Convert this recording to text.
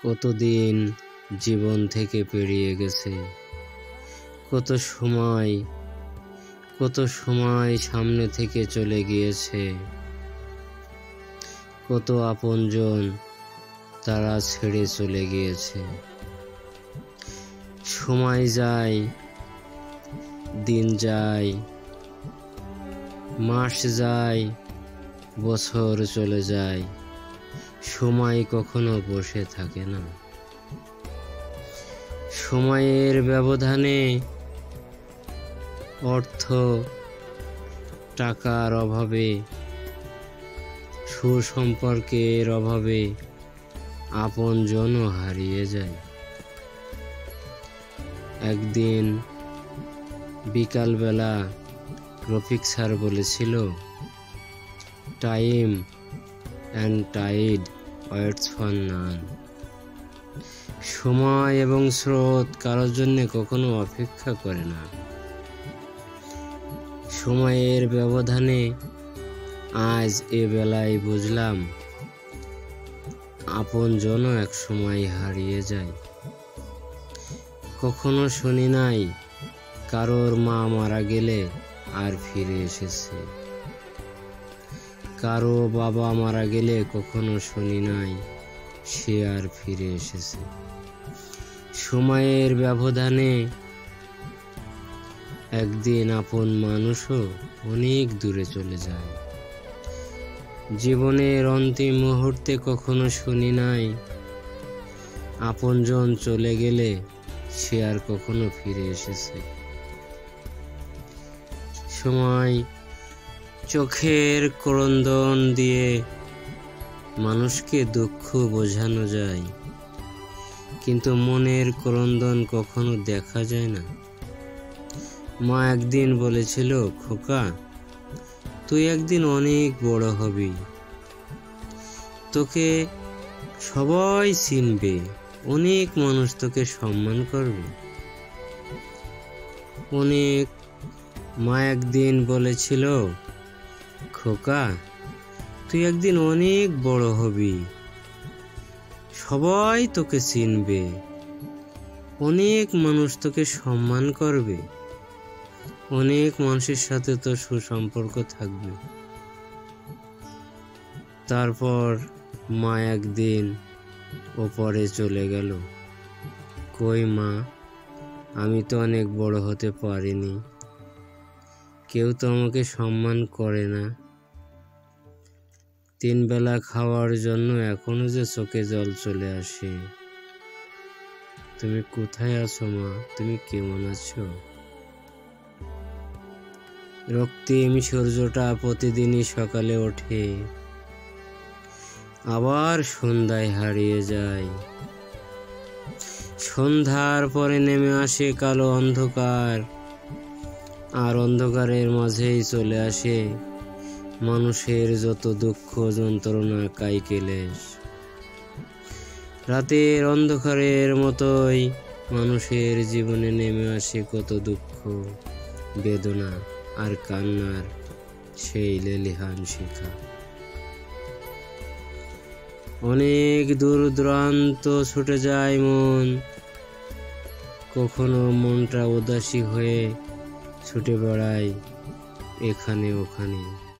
কতদিন জীবন থেকে পেরিয়ে গেছে, কত সময় সামনে থেকে চলে গিয়েছে, কত আপনজন তারা ছেড়ে চলে গিয়েছে। সময় যায়, দিন যায়, মাস যায়, বছর চলে যায়, সময় কখনো বসে থাকে না। সময়ের ব্যবধানে অর্থ, টাকার অভাবে, সুসম্পর্কের অভাবে আপনজনও হারিয়ে যায়। একদিন বিকালবেলা রফিক স্যার বলেছিল, time and tide waits for none. সময় এবং স্রোত কারোর জন্য কখনো অপেক্ষা করে না। সময়ের ব্যবধানে আজ এ বেলায় বুঝলাম, আপনজনও এক সময় হারিয়ে যায়। কখনো শুনি নাই কারোর মা মারা গেলে আর ফিরে এসেছে, কারো বাবা মারা গেলে কখনো শুনি নাই সে আর ফিরে এসেছে। সময়ের ব্যবধানে একদিন আপন মানুষও অনেক দূরে চলে যায়। জীবনের অন্তিম মুহূর্তে কখনো শুনি নাই আপনজন চলে গেলে সে আর কখনো ফিরে এসেছে। সময় চোখের ক্রন্দন দিয়ে মানুষকে দুঃখ বোঝানো যায়, কিন্তু মনের ক্রন্দন কখনো দেখা যায় না। মা একদিন বলেছিল, খোকা তুই একদিন অনেক বড় হবি, তোকে সবাই চিনবে, অনেক মানুষ তোকে সম্মান করবে। মা একদিন বলেছিল, খোকা তুই একদিন অনেক বড় হবি, সবাই তোকে চিনবে, অনেক মানুষ তোকে সম্মান করবে, অনেক মানুষের সাথে তোর সুসম্পর্ক থাকবে। তারপর মা একদিন ওপরে চলে গেল। কই মা, আমি তো অনেক বড় হতে পারিনি, কেউ তো আমাকে সম্মান করে না, 3 বেলা খাওয়ার জন্য এখনো যে চোখে জল চলে আসে। তুমি কোথায় আছো মা, তুমি কেমন আছো? রক্তিম সূর্যটা প্রতিদিনই সকালে ওঠে, আবার সন্ধ্যায় হারিয়ে যায়। সন্ধ্যার পরে নেমে আসে কালো অন্ধকার, আর অন্ধকারের মাঝেই চলে আসে মানুষের যত দুঃখ, যন্ত্রণা, কাইকেলেশ। রাতের অন্ধকারের মতোই মানুষের জীবনে নেমে আসে কত দুঃখ, বেদনা আর কান্নার সেই লেলিহান শিখা। অনেক দূর দূরান্ত ছুটে যায় মন, কখনো মনটা উদাসী হয়ে ছুটে বেড়ায় এখানে ওখানে।